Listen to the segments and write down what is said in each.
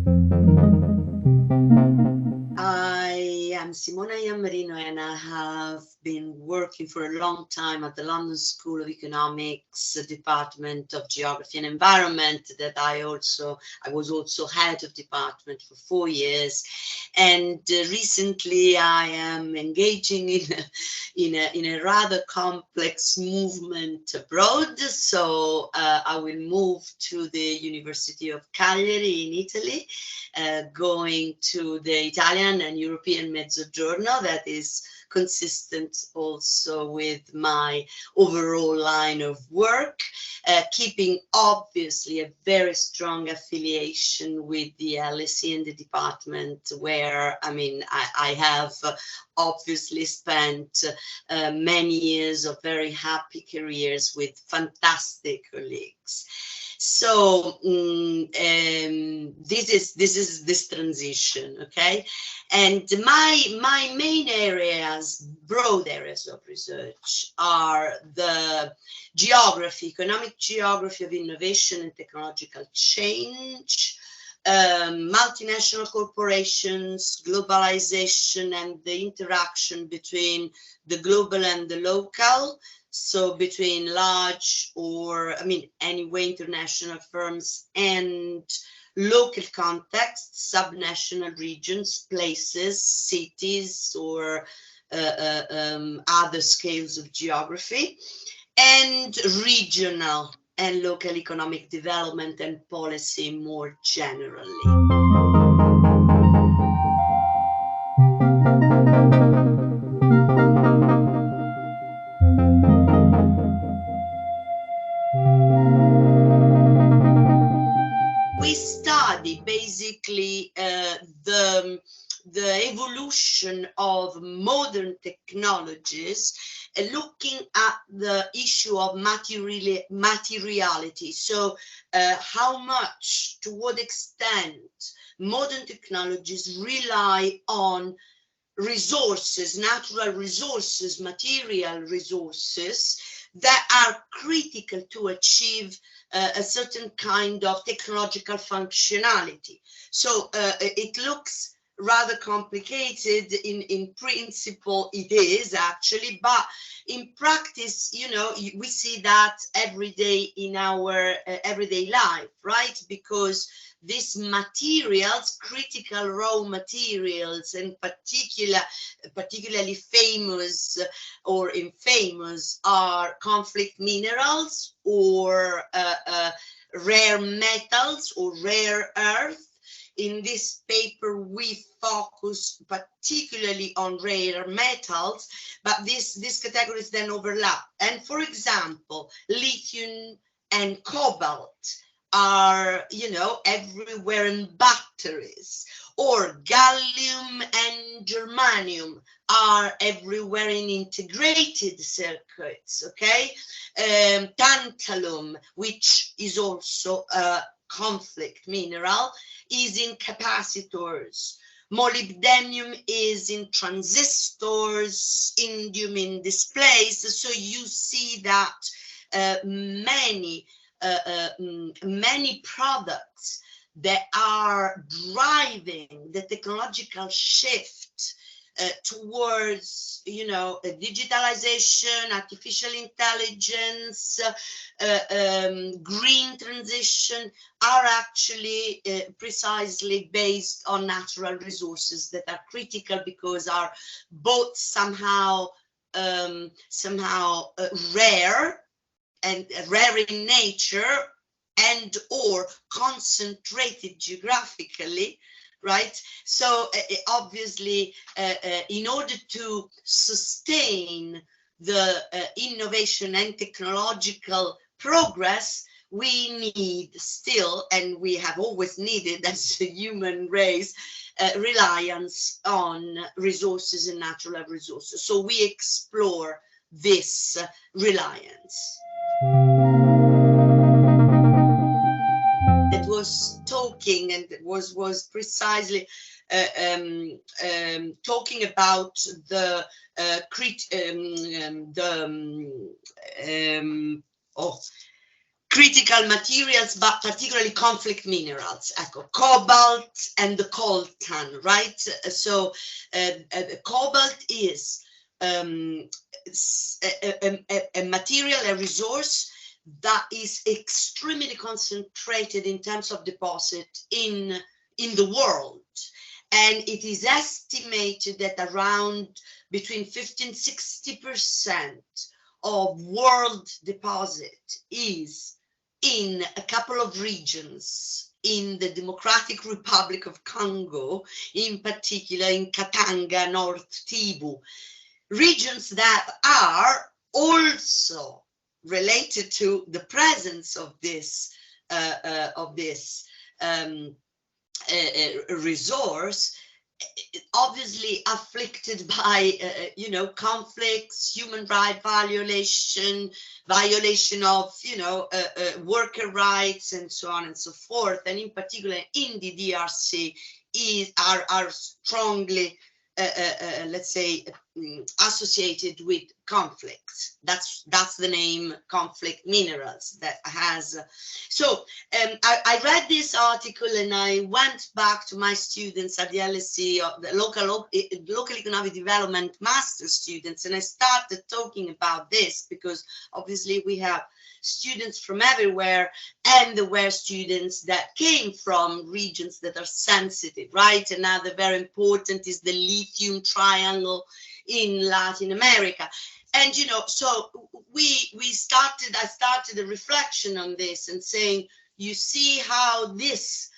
I am Simona and I have been working for a long time at the London School of Economics, Department of Geography and Environment, that I was also head of department for 4 years. And recently I am engaging in a rather complex movement abroad. So I will move to the University of Cagliari in Italy, going to the Italian and European Mezzogiorno. That is consistent also with my overall line of work, keeping obviously a very strong affiliation with the LSE and the department where, I have obviously spent many years of very happy careers with fantastic colleagues. So this transition, okay? And my main areas, broad areas of research, are the geography, economic geography of innovation and technological change, multinational corporations, globalization, and the interaction between the global and the local. So between large anyway, international firms and local contexts, subnational regions, places, cities, or other scales of geography, and regional and local economic development and policy more generally. We study basically the evolution of modern technologies, looking at the issue of materiality. So how much, to what extent modern technologies rely on resources, natural resources, material resources that are critical to achieve a certain kind of technological functionality. So it looks rather complicated in principle. It is actually, but in practice, we see that every day in our everyday life, right? Because these materials, critical raw materials, and particularly famous or infamous, are conflict minerals or rare metals or rare earth. In this paper, we focus particularly on rare metals, but these categories then overlap. And for example, lithium and cobalt are, everywhere in batteries, or gallium and germanium are everywhere in integrated circuits, okay? Tantalum, which is also a conflict mineral, is in capacitors. Molybdenum is in transistors, indium in displays. So you see that many products that are driving the technological shift towards, digitalization, artificial intelligence, green transition, are actually precisely based on natural resources that are critical because are both somehow rare and rare in nature, and or concentrated geographically, right? So obviously, in order to sustain the innovation and technological progress, we need still, and we have always needed as a human race, reliance on resources and natural resources. So we explore this reliance. That was talking and was precisely talking about the critical materials, but particularly conflict minerals, cobalt and the coltan, right? So cobalt is a material, a resource that is extremely concentrated in terms of deposit in the world. And it is estimated that around between 50 and 60% of world deposit is in a couple of regions in the Democratic Republic of Congo, in particular in Katanga, North Kivu, regions that are also related to the presence of this resource, obviously afflicted by conflicts, human rights violation of worker rights, and so on and so forth, and in particular in the DRC are strongly let's say associated with conflicts. That's the name, conflict minerals, that has. So I read this article and I went back to my students at the LSE, the local economic development master students, and I started talking about this because obviously we have students from everywhere, and there were students that came from regions that are sensitive, right? Another very important is the lithium triangle in Latin America. And so I started a reflection on this and saying, you see how these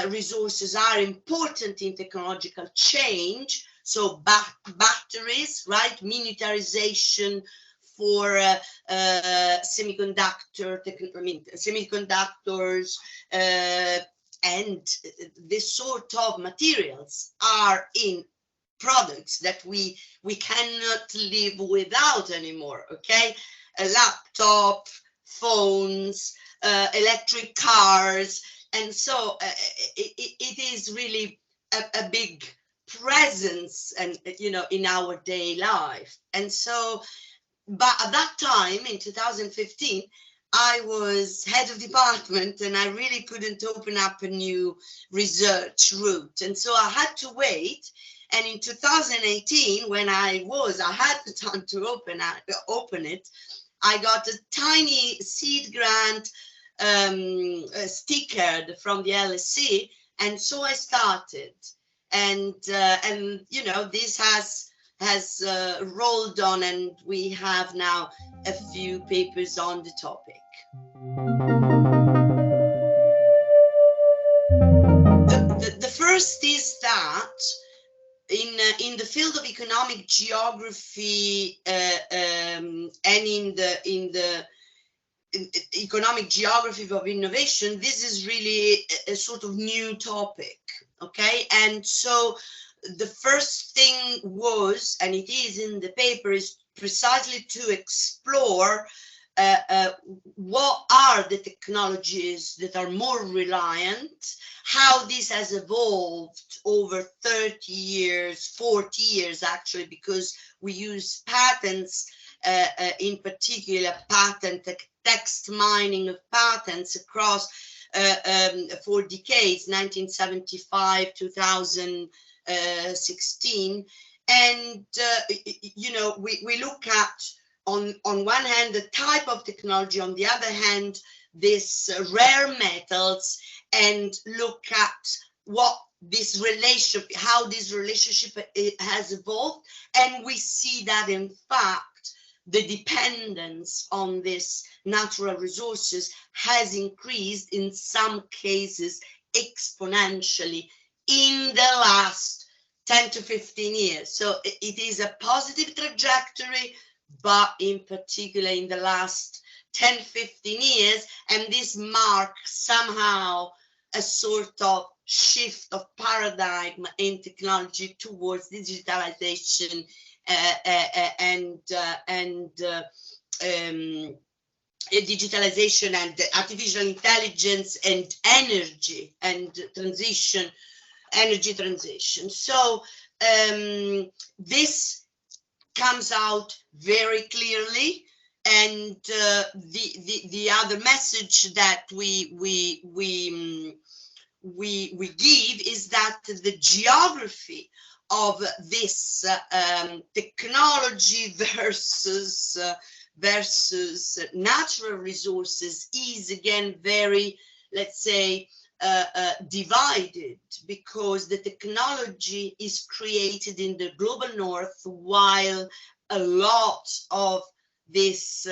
resources are important in technological change. So batteries, right? Miniaturization for semiconductors, and this sort of materials are in products that we cannot live without anymore. Okay, a laptop, phones, electric cars, and so it is really a big presence, and in our day life. And so, but at that time in 2015, I was head of department and I really couldn't open up a new research route. And so I had to wait. And in 2018, when I had the time to open it, I got a tiny seed grant sticker from the LSE. And so I started. And this has rolled on, and we have now a few papers on the topic. The first is that in the field of economic geography and in the economic geography of innovation, this is really a sort of new topic. Okay, and so the first thing was, and it is in the paper, is precisely to explore what are the technologies that are more reliant, how this has evolved over 30 years, 40 years actually, because we use patents, in particular text mining of patents across for decades, 1975, 2016. And, we look at, on one hand, the type of technology, on the other hand, this rare metals, and look at what this relationship, how this relationship has evolved. And we see that, in fact, the dependence on these natural resources has increased, in some cases exponentially, in the last 10 to 15 years. So it is a positive trajectory, but in particular in the last 10, 15 years, and this marks somehow a sort of shift of paradigm in technology towards digitalization digitalization and artificial intelligence and energy transition. So this comes out very clearly And the other message that we give is that the geography of this technology versus natural resources is again very, let's say, divided, because the technology is created in the global north, while a lot of this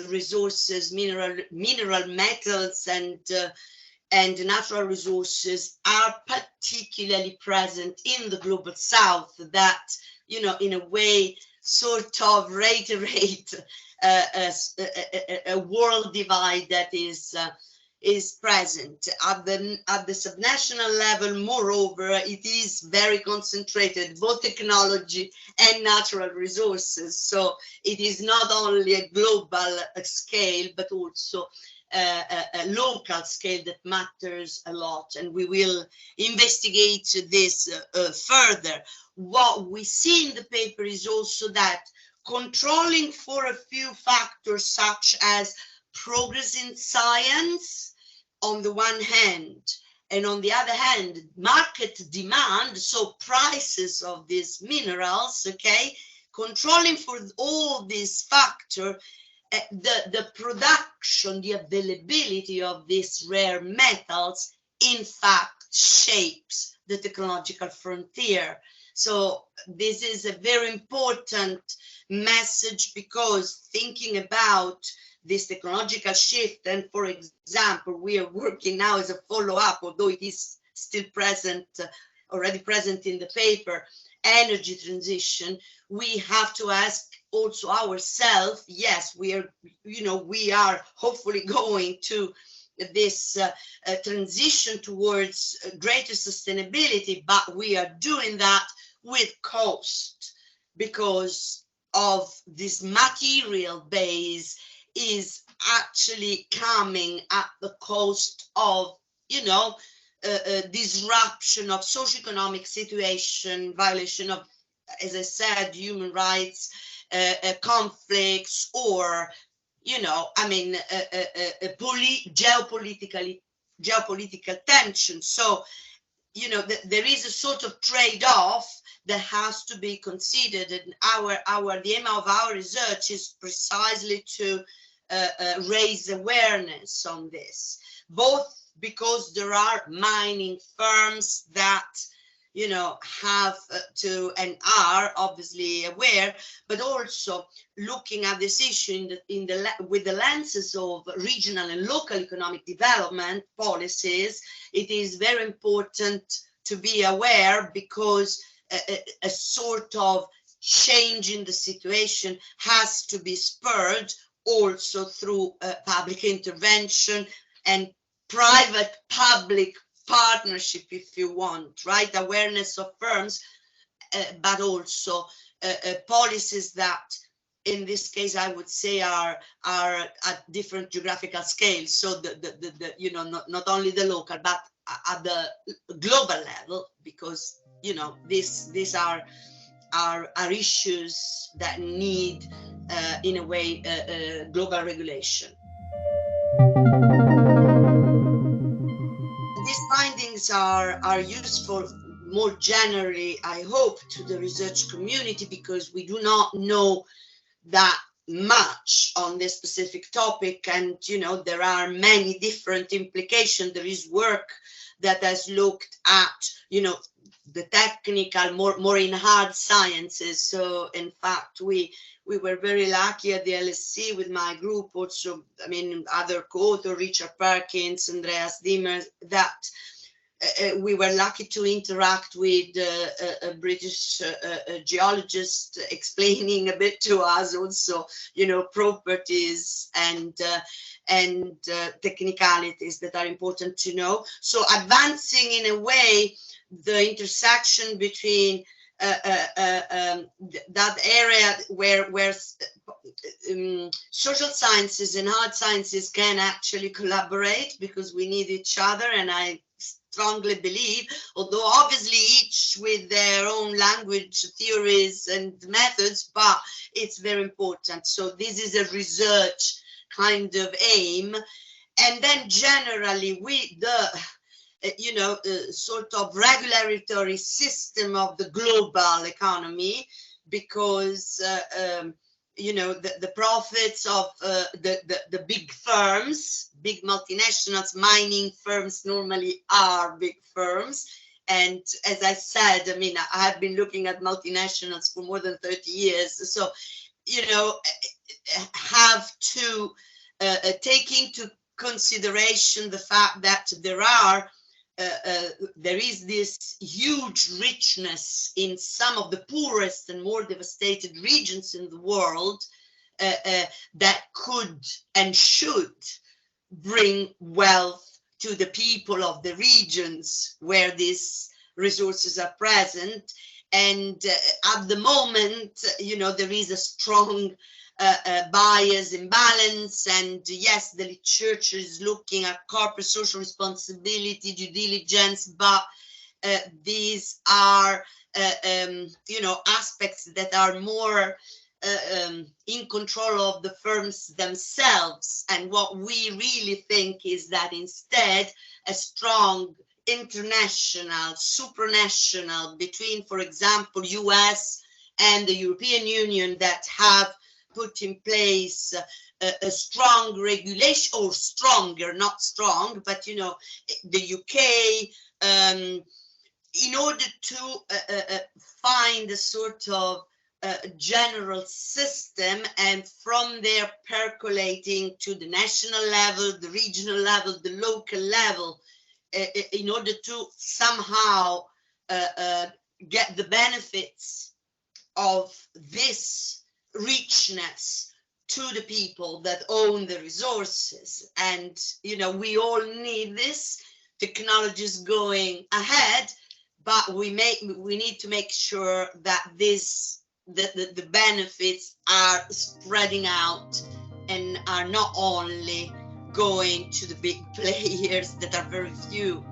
resources, mineral metals and natural resources are particularly present in the global south, that, you know, in a way sort of reiterate a world divide that is present at the subnational level. Moreover, it is very concentrated, both technology and natural resources. So it is not only a global scale, but also a local scale that matters a lot. And we will investigate this further. What we see in the paper is also that controlling for a few factors, such as progress in science on the one hand, and on the other hand, market demand, so prices of these minerals, okay, controlling for all these factors, the production, the availability of these rare metals, in fact, shapes the technological frontier. So this is a very important message, because thinking about this technological shift, and for example, we are working now as a follow-up, although it is still present, already present in the paper, energy transition, we have to ask also ourselves, yes, we are hopefully going to this transition towards greater sustainability, but we are doing that with cost, because of this material base is actually coming at the cost of, you know, disruption of socioeconomic situation, violation of, as I said, human rights, conflicts, or, you know, I mean, geopolitical tension. So, you know, there is a sort of trade-off that has to be considered, and the aim of our research is precisely to raise awareness on this, both because there are mining firms that, you know, have to and are obviously aware, but also looking at this issue with the lenses of regional and local economic development policies. It is very important to be aware, because a sort of change in the situation has to be spurred also through public intervention and private-public partnership, if you want, right? Awareness of firms, but also policies that, in this case, I would say are at different geographical scales. So the you know, not only the local, but at the global level, because, you know, these are issues that need, in a way, global regulation. These findings are useful more generally, I hope, to the research community, because we do not know that much on this specific topic, and, you know, there are many different implications. There is work that has looked at, you know, the technical, more in hard sciences. So in fact, we were very lucky at the LSE with my group, also, I mean, other co-author, Richard Perkins, Andreas Dimmer, that we were lucky to interact with a British geologist, explaining a bit to us also, you know, properties and technicalities that are important to know. So advancing, in a way, the intersection between that area where social sciences and hard sciences can actually collaborate, because we need each other. And I strongly believe, although obviously each with their own language, theories and methods, but it's very important. So this is a research kind of aim. And then generally with the sort of regulatory system of the global economy, because the profits of the big firms, big multinationals, mining firms normally are big firms. And as I said, I mean, I have been looking at multinationals for more than 30 years. So, have to take into consideration the fact that there is this huge richness in some of the poorest and more devastated regions in the world that could and should bring wealth to the people of the regions where these resources are present. And at the moment, there is a strong bias, imbalance, and yes, the literature is looking at corporate social responsibility, due diligence, but these are aspects that are more in control of the firms themselves. And what we really think is that instead a strong international, supranational between, for example, US and the European Union that have put in place a strong regulation, or stronger, not strong, but the UK, in order to find a sort of general system, and from there percolating to the national level, the regional level, the local level, in order to somehow get the benefits of this richness to the people that own the resources. And we all need this. Technology is going ahead, but we need to make sure that the benefits are spreading out and are not only going to the big players that are very few.